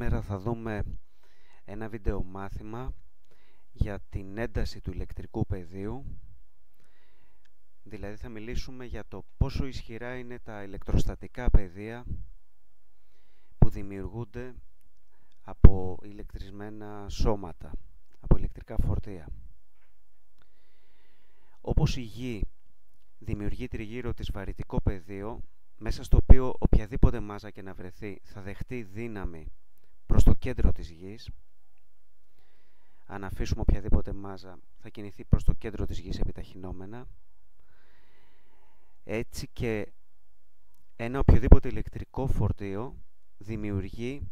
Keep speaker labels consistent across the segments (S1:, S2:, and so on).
S1: Σήμερα θα δούμε ένα βίντεο μάθημα για την ένταση του ηλεκτρικού πεδίου. Δηλαδή θα μιλήσουμε για το πόσο ισχυρά είναι τα ηλεκτροστατικά πεδία που δημιουργούνται από ηλεκτρισμένα σώματα, από ηλεκτρικά φορτία. Όπως η Γη δημιουργεί τριγύρω της βαρυτικό πεδίο, μέσα στο οποίο οποιαδήποτε μάζα και να βρεθεί θα δεχτεί δύναμη προς το κέντρο της Γης. Αν αφήσουμε οποιαδήποτε μάζα θα κινηθεί προς το κέντρο της Γης επιταχυνόμενα. Έτσι και ένα οποιοδήποτε ηλεκτρικό φορτίο δημιουργεί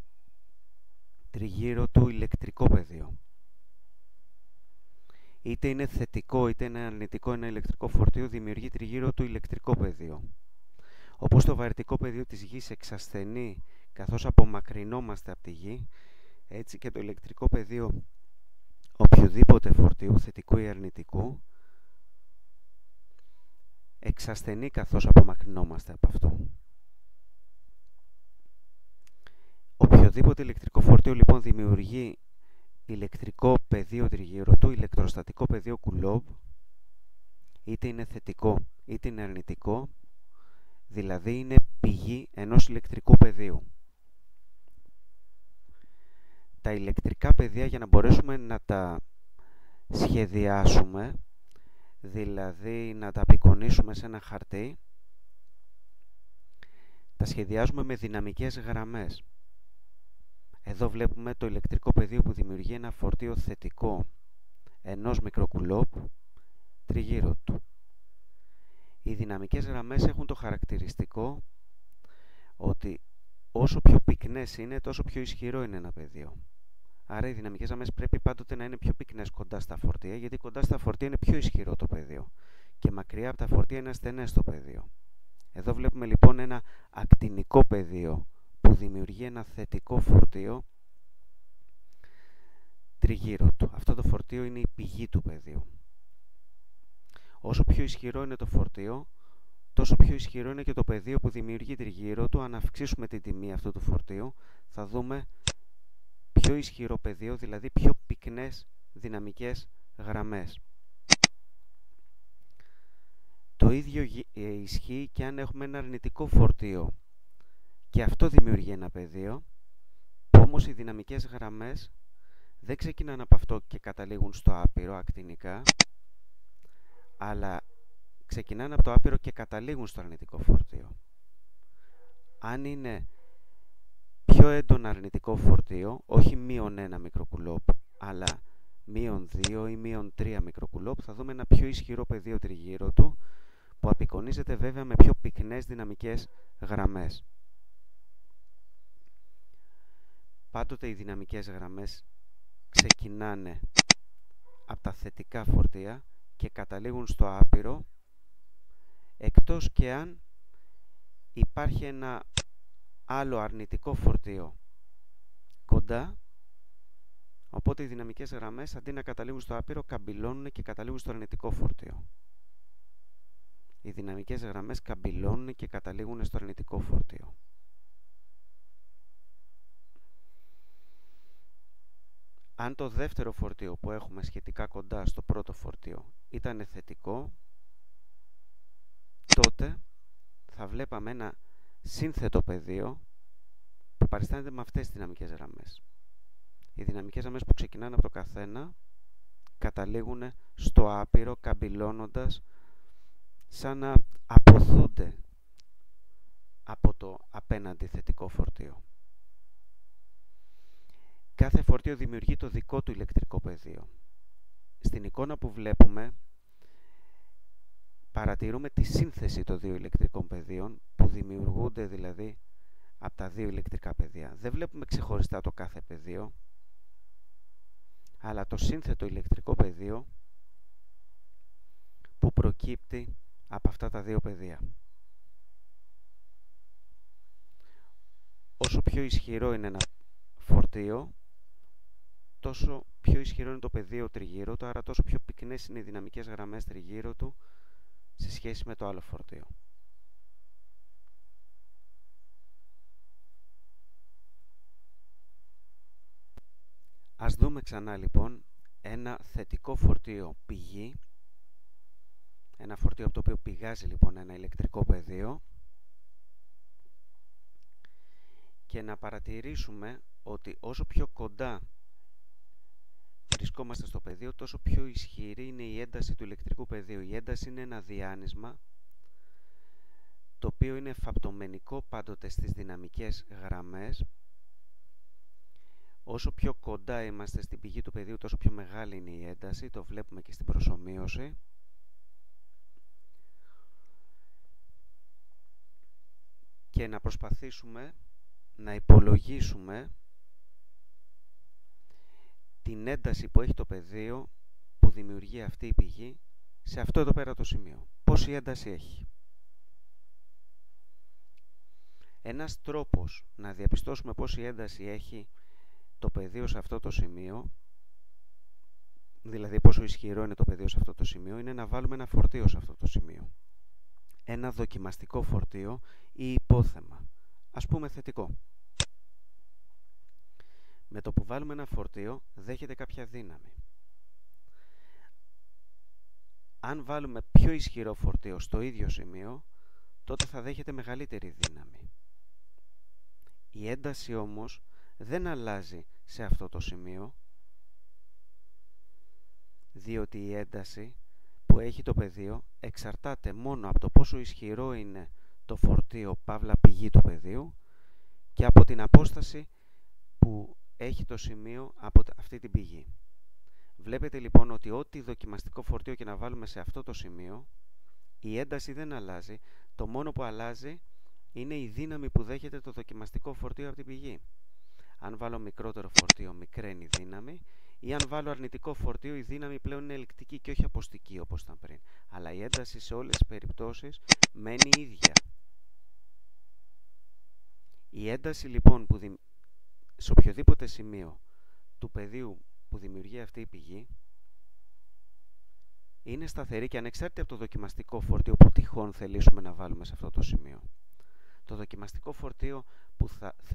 S1: τριγύρω του ηλεκτρικό πεδίο. Είτε είναι θετικό είτε είναι αρνητικό ένα ηλεκτρικό φορτίο, δημιουργεί τριγύρω του ηλεκτρικό πεδίο. Όπως το βαρυτικό πεδίο της Γης εξασθενεί καθώς απομακρυνόμαστε από τη Γη, έτσι και το ηλεκτρικό πεδίο οποιοδήποτε φορτίου, θετικού ή αρνητικού, εξασθενεί καθώς απομακρυνόμαστε από αυτό. Οποιοδήποτε ηλεκτρικό φορτίο λοιπόν δημιουργεί ηλεκτρικό πεδίο τριγύρω του, ηλεκτροστατικό πεδίο Κουλόμπ, είτε είναι θετικό είτε είναι αρνητικό, δηλαδή είναι πηγή ενός ηλεκτρικού πεδίου. Τα ηλεκτρικά πεδία, για να μπορέσουμε να τα σχεδιάσουμε, δηλαδή να τα απεικονίσουμε σε ένα χαρτί, τα σχεδιάζουμε με δυναμικές γραμμές. Εδώ βλέπουμε το ηλεκτρικό πεδίο που δημιουργεί ένα φορτίο θετικό ενός μικροκουλόπ τριγύρω του. Οι δυναμικές γραμμές έχουν το χαρακτηριστικό ότι όσο πιο πυκνές είναι, τόσο πιο ισχυρό είναι ένα πεδίο. Άρα οι δυναμικές γραμμές πρέπει πάντοτε να είναι πιο πυκνές κοντά στα φορτία, γιατί κοντά στα φορτία είναι πιο ισχυρό το πεδίο και μακριά από τα φορτία είναι ασθενές το πεδίο. Εδώ βλέπουμε λοιπόν ένα ακτινικό πεδίο που δημιουργεί ένα θετικό φορτίο τριγύρω του. Αυτό το φορτίο είναι η πηγή του πεδίου. Όσο πιο ισχυρό είναι το φορτίο, τόσο πιο ισχυρό είναι και το πεδίο που δημιουργεί τριγύρω του. Αν αυξήσουμε την τιμή αυτού του φορτίου, θα δούμε πιο ισχυρό πεδίο, δηλαδή πιο πυκνές δυναμικές γραμμές. Το ίδιο ισχύει και αν έχουμε ένα αρνητικό φορτίο και αυτό δημιουργεί ένα πεδίο, που όμως οι δυναμικές γραμμές δεν ξεκινάνε από αυτό και καταλήγουν στο άπειρο ακτινικά, αλλά ξεκινάνε από το άπειρο και καταλήγουν στο αρνητικό φορτίο. Αν είναι πιο έντονο αρνητικό φορτίο, όχι -1 μικροκουλόπ, αλλά -2 ή -3 μικροκουλόπ, θα δούμε ένα πιο ισχυρό πεδίο τριγύρω του, που απεικονίζεται βέβαια με πιο πυκνές δυναμικές γραμμές. Πάντοτε οι δυναμικές γραμμές ξεκινάνε από τα θετικά φορτία και καταλήγουν στο άπειρο, εκτός και αν υπάρχει ένα άλλο αρνητικό φορτίο κοντά, οπότε οι δυναμικές γραμμές αντί να καταλήγουν στο άπειρο καμπυλώνουν και καταλήγουν στο αρνητικό φορτίο. Οι δυναμικές γραμμές καμπυλώνουν και καταλήγουν στο αρνητικό φορτίο. Αν το δεύτερο φορτίο που έχουμε σχετικά κοντά στο πρώτο φορτίο ήταν θετικό, τότε θα βλέπαμε ένα σύνθετο πεδίο που παριστάνεται με αυτές τις δυναμικές γραμμές. Οι δυναμικές γραμμές που ξεκινάνε από το καθένα καταλήγουν στο άπειρο καμπυλώνοντας, σαν να αποθούνται από το απέναντι θετικό φορτίο. Κάθε φορτίο δημιουργεί το δικό του ηλεκτρικό πεδίο. Στην εικόνα που βλέπουμε παρατηρούμε τη σύνθεση των δύο ηλεκτρικών πεδίων, που δημιουργούνται δηλαδή από τα δύο ηλεκτρικά πεδία. Δεν βλέπουμε ξεχωριστά το κάθε πεδίο, αλλά το σύνθετο ηλεκτρικό πεδίο που προκύπτει από αυτά τα δύο πεδία. Όσο πιο ισχυρό είναι ένα φορτίο, τόσο πιο ισχυρό είναι το πεδίο τριγύρω του, άρα τόσο πιο πυκνές είναι οι δυναμικές γραμμές τριγύρω του σε σχέση με το άλλο φορτίο. Ας δούμε ξανά λοιπόν ένα θετικό φορτίο πηγή, ένα φορτίο από το οποίο πηγάζει λοιπόν ένα ηλεκτρικό πεδίο, και να παρατηρήσουμε ότι όσο πιο κοντά βρισκόμαστε στο πεδίο, τόσο πιο ισχυρή είναι η ένταση του ηλεκτρικού πεδίου. Η ένταση είναι ένα διάνυσμα το οποίο είναι φαπτομενικό πάντοτε στις δυναμικές γραμμές. Όσο πιο κοντά είμαστε στην πηγή του πεδίου, τόσο πιο μεγάλη είναι η ένταση. Το βλέπουμε και στην προσομοίωση. Και να προσπαθήσουμε να υπολογίσουμε την ένταση που έχει το πεδίο που δημιουργεί αυτή η πηγή σε αυτό εδώ πέρα το σημείο. Πόση ένταση έχει. Ένας τρόπος να διαπιστώσουμε πόση ένταση έχει το πεδίο σε αυτό το σημείο, δηλαδή πόσο ισχυρό είναι το πεδίο σε αυτό το σημείο, είναι να βάλουμε ένα φορτίο σε αυτό το σημείο. Ένα δοκιμαστικό φορτίο ή υπόθεμα, ας πούμε θετικό. Με το που βάλουμε ένα φορτίο δέχεται κάποια δύναμη. Αν βάλουμε πιο ισχυρό φορτίο στο ίδιο σημείο, τότε θα δέχεται μεγαλύτερη δύναμη. Η ένταση όμως δεν αλλάζει σε αυτό το σημείο, διότι η ένταση που έχει το πεδίο εξαρτάται μόνο από το πόσο ισχυρό είναι το φορτίο παύλα πηγή του πεδίου και από την απόσταση που έχει το σημείο από αυτή την πηγή. Βλέπετε λοιπόν ότι ό,τι δοκιμαστικό φορτίο και να βάλουμε σε αυτό το σημείο, η ένταση δεν αλλάζει. Το μόνο που αλλάζει είναι η δύναμη που δέχεται το δοκιμαστικό φορτίο από την πηγή. Αν βάλω μικρότερο φορτίο, μικραίνει η δύναμη, ή αν βάλω αρνητικό φορτίο, η δύναμη πλέον είναι ελκτική και όχι αποστική όπως ήταν πριν. Αλλά η ένταση σε όλες τις περιπτώσεις μένει ίδια. Η ένταση λοιπόν σε οποιοδήποτε σημείο του πεδίου που δημιουργεί αυτή η πηγή είναι σταθερή και ανεξάρτητα από το δοκιμαστικό φορτίο που τυχόν θελήσουμε να βάλουμε σε αυτό το σημείο. Το δοκιμαστικό φορτίο που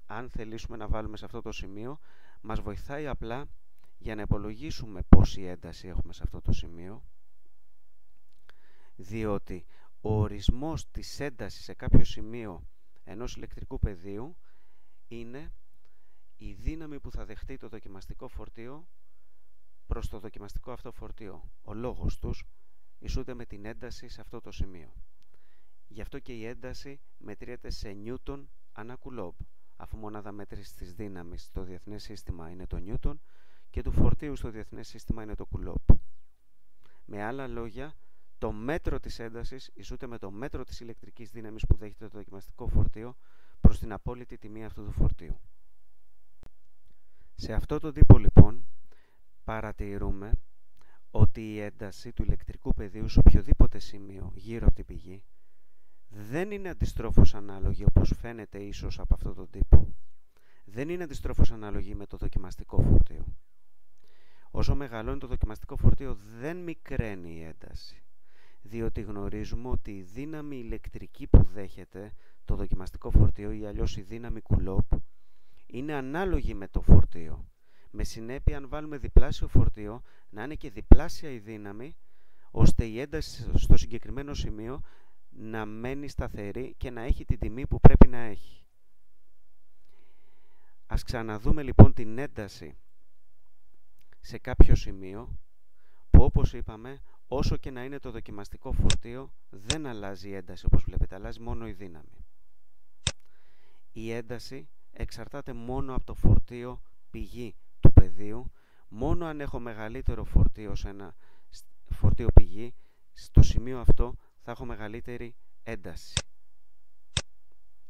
S1: αν θελήσουμε να βάλουμε σε αυτό το σημείο μας βοηθάει απλά για να υπολογίσουμε πόση ένταση έχουμε σε αυτό το σημείο, διότι ο ορισμός της έντασης σε κάποιο σημείο ενός ηλεκτρικού πεδίου είναι η δύναμη που θα δεχτεί το δοκιμαστικό φορτίο προς το δοκιμαστικό αυτό φορτίο. Ο λόγος τους ισούται με την ένταση σε αυτό το σημείο. Γι' αυτό και η ένταση μετριέται σε νιούτον ανά κουλόμπ, αφού μονάδα μέτρησης της δύναμης στο διεθνές σύστημα είναι το νιούτον και του φορτίου στο διεθνές σύστημα είναι το κουλόμπ. Με άλλα λόγια, το μέτρο της έντασης ισούται με το μέτρο της ηλεκτρικής δύναμης που δέχεται το δοκιμαστικό φορτίο προς την απόλυτη τιμή αυτού του φορτίου. Σε αυτό το τύπο λοιπόν παρατηρούμε ότι η ένταση του ηλεκτρικού πεδίου σε οποιοδήποτε σημείο γύρω από την πηγή δεν είναι αντιστρόφως ανάλογη όπως φαίνεται ίσως από αυτό το τύπο. Δεν είναι αντιστρόφως ανάλογη με το δοκιμαστικό φορτίο. Όσο μεγαλώνει το δοκιμαστικό φορτίο δεν μικραίνει η ένταση, διότι γνωρίζουμε ότι η δύναμη ηλεκτρική που δέχεται το δοκιμαστικό φορτίο ή αλλιώς η δύναμη κουλόπ είναι ανάλογη με το φορτίο. Με συνέπεια, αν βάλουμε διπλάσιο φορτίο, να είναι και διπλάσια η δύναμη, ώστε η ένταση στο συγκεκριμένο σημείο να μένει σταθερή και να έχει την τιμή που πρέπει να έχει. Ας ξαναδούμε λοιπόν την ένταση σε κάποιο σημείο, που όπως είπαμε, όσο και να είναι το δοκιμαστικό φορτίο, δεν αλλάζει η ένταση όπως βλέπετε, αλλάζει μόνο η δύναμη. Η ένταση εξαρτάται μόνο από το φορτίο πηγή του πεδίου. Μόνο αν έχω μεγαλύτερο φορτίο σε ένα φορτίο πηγή, στο σημείο αυτό θα έχω μεγαλύτερη ένταση.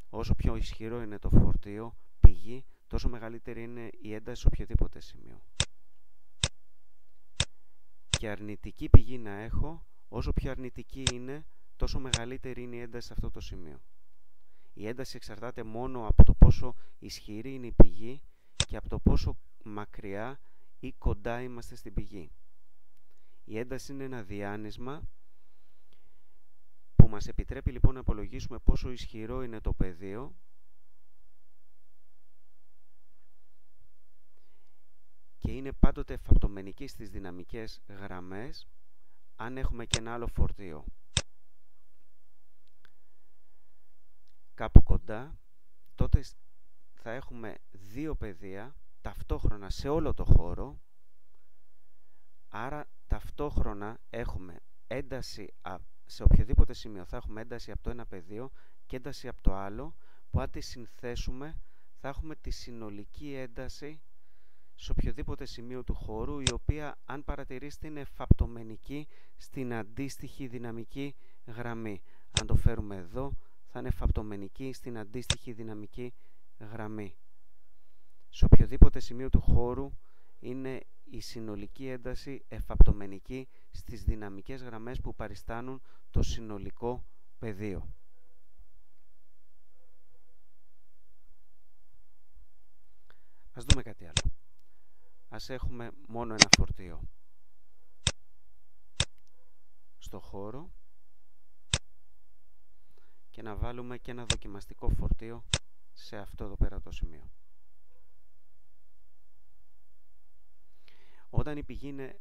S1: Όσο πιο ισχυρό είναι το φορτίο πηγή, τόσο μεγαλύτερη είναι η ένταση σε οποιοδήποτε σημείο. Και αρνητική πηγή να έχω, όσο πιο αρνητική είναι, τόσο μεγαλύτερη είναι η ένταση σε αυτό το σημείο. Η ένταση εξαρτάται μόνο από το πόσο ισχυρή είναι η πηγή και από το πόσο μακριά ή κοντά είμαστε στην πηγή. Η ένταση είναι ένα διάνυσμα που μας επιτρέπει λοιπόν να υπολογίσουμε πόσο ισχυρό είναι το πεδίο, και είναι πάντοτε εφαπτωμενική στις δυναμικές γραμμές αν έχουμε και ένα άλλο φορτίο κάπου κοντά. Τότε θα έχουμε δύο πεδία ταυτόχρονα σε όλο το χώρο, άρα ταυτόχρονα έχουμε ένταση σε οποιοδήποτε σημείο, θα έχουμε ένταση από το ένα πεδίο και ένταση από το άλλο, που αν τη συνθέσουμε θα έχουμε τη συνολική ένταση σε οποιοδήποτε σημείο του χώρου, η οποία, αν παρατηρήσετε, είναι εφαπτωμενική στην αντίστοιχη δυναμική γραμμή. Αν το φέρουμε εδώ, θα είναι εφαπτωμενική στην αντίστοιχη δυναμική γραμμή. Σε οποιοδήποτε σημείο του χώρου είναι η συνολική ένταση εφαπτωμενική στις δυναμικές γραμμές που παριστάνουν το συνολικό πεδίο. Ας δούμε κάτι άλλο. Ας έχουμε μόνο ένα φορτίο στο χώρο και να βάλουμε και ένα δοκιμαστικό φορτίο σε αυτό εδώ πέρα το σημείο. Όταν η πηγή είναι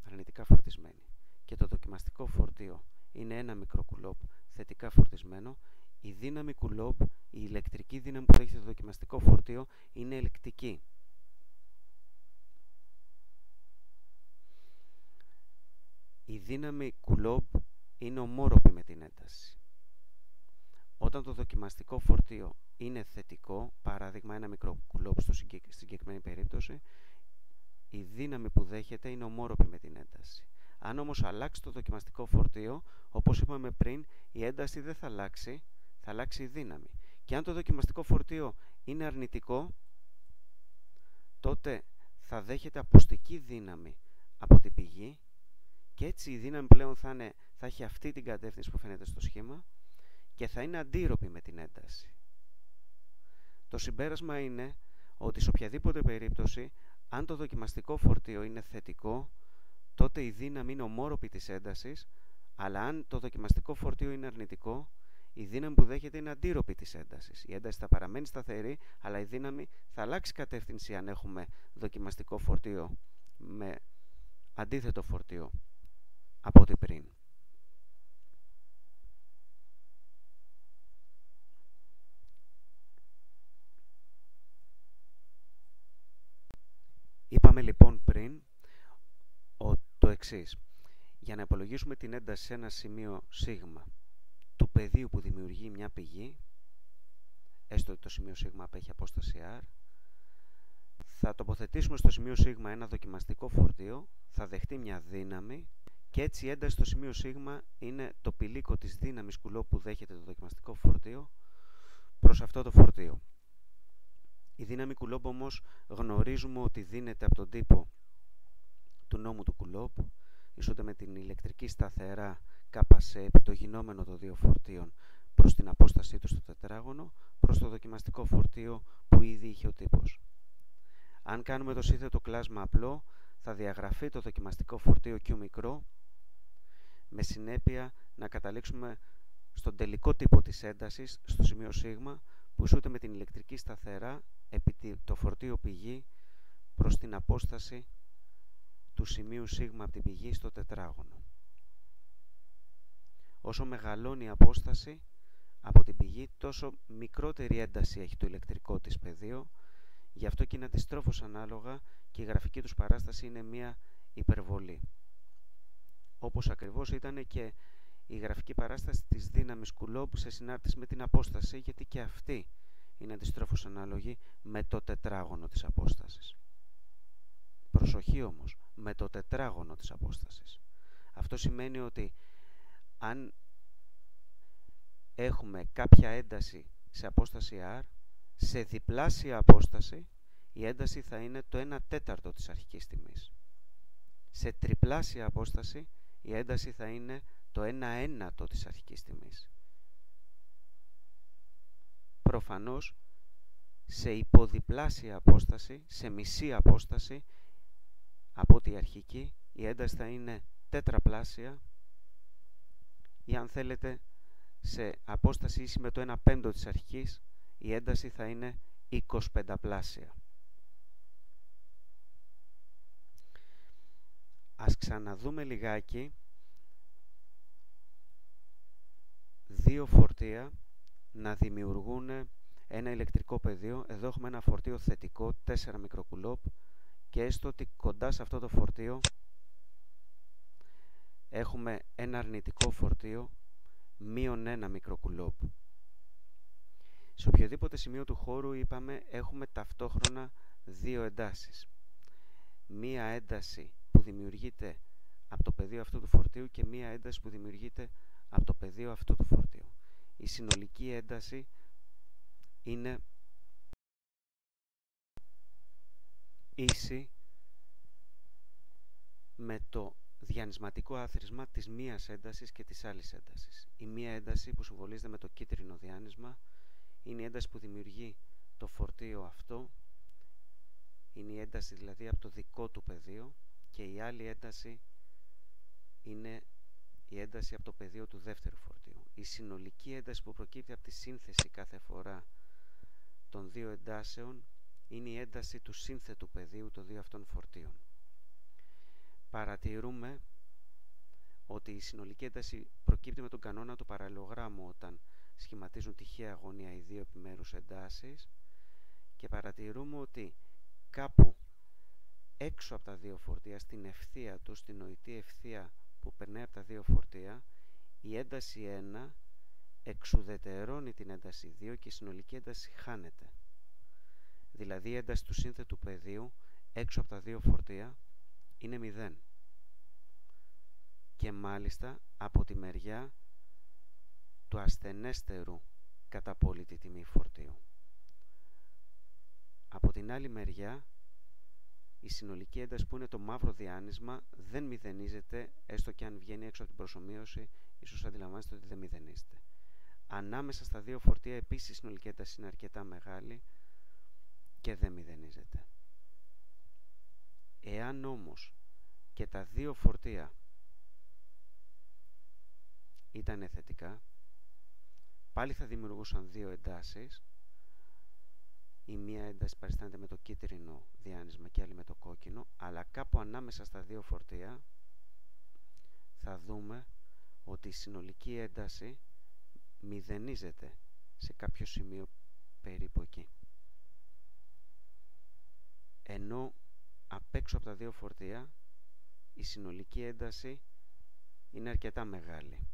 S1: αρνητικά φορτισμένη και το δοκιμαστικό φορτίο είναι 1 μικροκουλόμπ θετικά φορτισμένο, η δύναμη κουλόμπ, η ηλεκτρική δύναμη που δέχεται το δοκιμαστικό φορτίο, είναι ελεκτική. Η δύναμη κουλόμπ είναι ομόρροπη με την ένταση. Όταν το δοκιμαστικό φορτίο είναι θετικό, παράδειγμα 1 μικρό κουλόμπ στην συγκεκριμένη περίπτωση, η δύναμη που δέχεται είναι ομόρροπη με την ένταση. Αν όμως αλλάξει το δοκιμαστικό φορτίο, όπως είπαμε πριν, η ένταση δεν θα αλλάξει, θα αλλάξει η δύναμη. Και αν το δοκιμαστικό φορτίο είναι αρνητικό, τότε θα δέχεται αποστική δύναμη από την πηγή και έτσι η δύναμη πλέον θα έχει αυτή την κατεύθυνση που φαίνεται στο σχήμα και θα είναι αντίρροπη με την ένταση. Το συμπέρασμα είναι ότι σε οποιαδήποτε περίπτωση, αν το δοκιμαστικό φορτίο είναι θετικό, τότε η δύναμη είναι ομόρροπη της έντασης, αλλά αν το δοκιμαστικό φορτίο είναι αρνητικό, η δύναμη που δέχεται είναι αντίρροπη της έντασης. Η ένταση θα παραμένει σταθερή, αλλά η δύναμη θα αλλάξει κατεύθυνση αν έχουμε δοκιμαστικό φορτίο με αντίθετο φορτίο από ό,τι πριν. Είπαμε λοιπόν πριν το εξής. Για να υπολογίσουμε την ένταση σε ένα σημείο σίγμα του πεδίου που δημιουργεί μια πηγή, έστω ότι το σημείο σίγμα απέχει απόσταση r, θα τοποθετήσουμε στο σημείο σίγμα ένα δοκιμαστικό φορτίο, θα δεχτεί μια δύναμη και έτσι η ένταση στο σημείο σίγμα είναι το πηλίκο της δύναμης κουλόμπ που δέχεται το δοκιμαστικό φορτίο προς αυτό το φορτίο. Η δύναμη κουλόμπ όμως γνωρίζουμε ότι δίνεται από τον τύπο του νόμου του κουλόμπ, ισούται με την ηλεκτρική σταθερά κάπασε επί το γινόμενο των δύο φορτίων προς την απόστασή του στο τετράγωνο προς το δοκιμαστικό φορτίο που ήδη είχε ο τύπος. Αν κάνουμε το σύνθετο κλάσμα απλό, θα διαγραφεί το δοκιμαστικό φορτίο Q μικρό, με συνέπεια να καταλήξουμε στον τελικό τύπο της έντασης στο σημείο σίγμα, που ισούται με την ηλεκτρική σταθερά επί το φορτίο πηγή προς την απόσταση του σημείου σίγμα από την πηγή στο τετράγωνο. Όσο μεγαλώνει η απόσταση από την πηγή, τόσο μικρότερη ένταση έχει το ηλεκτρικό της πεδίο, γι' αυτό και είναι αντιστρόφως ανάλογα και η γραφική τους παράσταση είναι μία υπερβολή. Όπως ακριβώς ήταν και η γραφική παράσταση της δύναμης κουλόμπ σε συνάρτηση με την απόσταση, γιατί και αυτή είναι αντιστρόφως ανάλογη με το τετράγωνο της απόστασης. Προσοχή όμως, με το τετράγωνο της απόστασης. Αυτό σημαίνει ότι αν έχουμε κάποια ένταση σε απόσταση r, σε διπλάσια απόσταση η ένταση θα είναι το 1/4 της αρχικής τιμής. Σε τριπλάσια απόσταση η ένταση θα είναι το 1/9 της αρχικής τιμής. Προφανώς σε υποδιπλάσια απόσταση, σε μισή απόσταση από τη αρχική, η ένταση θα είναι τετραπλάσια ή, αν θέλετε, σε απόσταση ίση με το 1/5 της αρχικής, η ένταση θα είναι 25πλάσια. Ας ξαναδούμε λιγάκι δύο φορτία να δημιουργούν ένα ηλεκτρικό πεδίο. Εδώ έχουμε ένα φορτίο θετικό 4 μικροκουλόπ και έστω ότι κοντά σε αυτό το φορτίο έχουμε ένα αρνητικό φορτίο -1 μικροκουλόπ. Σε οποιοδήποτε σημείο του χώρου, είπαμε, έχουμε ταυτόχρονα δύο εντάσεις. Μία ένταση που δημιουργείται από το πεδίο αυτού του φορτίου και μία ένταση που δημιουργείται από το πεδίο αυτού του φορτίου. Η συνολική ένταση είναι ίση με το διανυσματικό άθροισμα της μίας έντασης και της άλλης έντασης. Η μία ένταση που συμβολίζεται με το κίτρινο διάνυσμα είναι η ένταση που δημιουργεί το φορτίο αυτό, είναι η ένταση δηλαδή από το δικό του πεδίο, και η άλλη ένταση είναι η ένταση από το πεδίο του δεύτερου φορτίου. Η συνολική ένταση που προκύπτει από τη σύνθεση κάθε φορά των δύο εντάσεων είναι η ένταση του σύνθετου πεδίου των δύο αυτών φορτίων. Παρατηρούμε ότι η συνολική ένταση προκύπτει με τον κανόνα του παραλληλογράμμου όταν σχηματίζουν τυχαία γωνία οι δύο επιμέρους εντάσεις, και παρατηρούμε ότι κάπου έξω από τα δύο φορτία, στην ευθεία του, στην νοητή ευθεία που περνάει από τα δύο φορτία, η ένταση 1 εξουδετερώνει την ένταση 2 και η συνολική ένταση χάνεται. Δηλαδή η ένταση του σύνθετου πεδίου έξω από τα δύο φορτία είναι 0. Και μάλιστα από τη μεριά του ασθενέστερου κατά απόλυτη τιμή φορτίου. Από την άλλη μεριά, η συνολική ένταση που είναι το μαύρο διάνυσμα δεν μηδενίζεται, έστω και αν βγαίνει έξω από την προσομοίωση, ίσως αντιλαμβάνεστε ότι δεν μηδενίζεται. Ανάμεσα στα δύο φορτία επίσης η συνολική ένταση είναι αρκετά μεγάλη και δεν μηδενίζεται. Εάν όμως και τα δύο φορτία ήταν θετικά, πάλι θα δημιουργούσαν δύο εντάσεις. Η μία ένταση παριστάνεται με το κίτρινο διάνυσμα και άλλη με το κόκκινο, αλλά κάπου ανάμεσα στα δύο φορτία θα δούμε ότι η συνολική ένταση μηδενίζεται σε κάποιο σημείο περίπου εκεί. Ενώ απ' έξω από τα δύο φορτία η συνολική ένταση είναι αρκετά μεγάλη.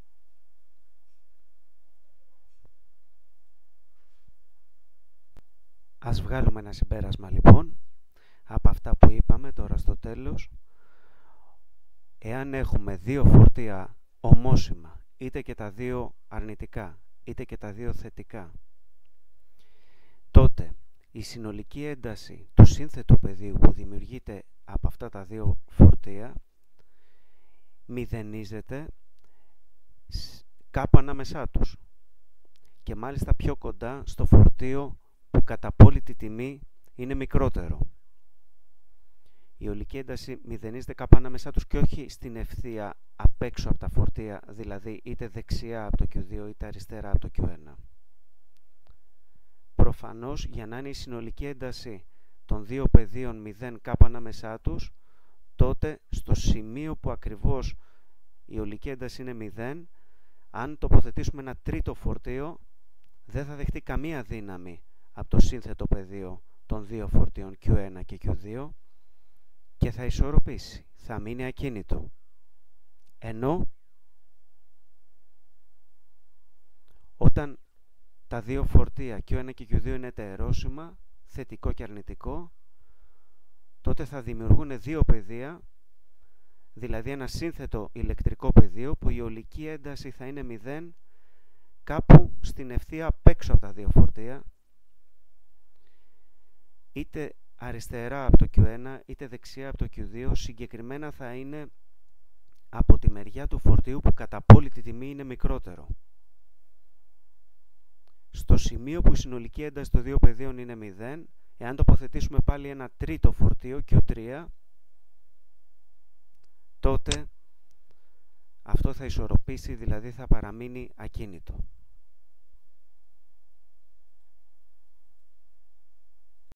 S1: Ας βγάλουμε ένα συμπέρασμα λοιπόν από αυτά που είπαμε τώρα στο τέλος. Εάν έχουμε δύο φορτία ομόσημα, είτε και τα δύο αρνητικά, είτε και τα δύο θετικά, τότε η συνολική ένταση του σύνθετου πεδίου που δημιουργείται από αυτά τα δύο φορτία μηδενίζεται κάπου ανάμεσά τους και μάλιστα πιο κοντά στο φορτίο που κατά απόλυτη τιμή είναι μικρότερο. Η ολική ένταση μηδενίζεται κάπου ανάμεσά τους και όχι στην ευθεία απ' έξω από τα φορτία, δηλαδή είτε δεξιά από το Q2 είτε αριστερά από το Q1. Προφανώς, για να είναι η συνολική ένταση των δύο πεδίων 0 κάπου ανάμεσά τους, τότε στο σημείο που ακριβώς η ολική ένταση είναι 0, αν τοποθετήσουμε ένα τρίτο φορτίο, δεν θα δεχτεί καμία δύναμη από το σύνθετο πεδίο των δύο φορτίων Q1 και Q2 και θα ισορροπήσει, θα μείνει ακίνητο. Ενώ όταν τα δύο φορτία Q1 και Q2 είναι τερόσημα, θετικό και αρνητικό, τότε θα δημιουργούν δύο πεδία, δηλαδή ένα σύνθετο ηλεκτρικό πεδίο που η ολική ένταση θα είναι 0 κάπου στην ευθεία απ' έξω από τα δύο φορτία, είτε αριστερά από το Q1 είτε δεξιά από το Q2, συγκεκριμένα θα είναι από τη μεριά του φορτίου που κατά απόλυτη τιμή είναι μικρότερο. Στο σημείο που η συνολική ένταση των δύο πεδίων είναι 0, εάν τοποθετήσουμε πάλι ένα τρίτο φορτίο Q3, τότε αυτό θα ισορροπήσει, δηλαδή θα παραμείνει ακίνητο.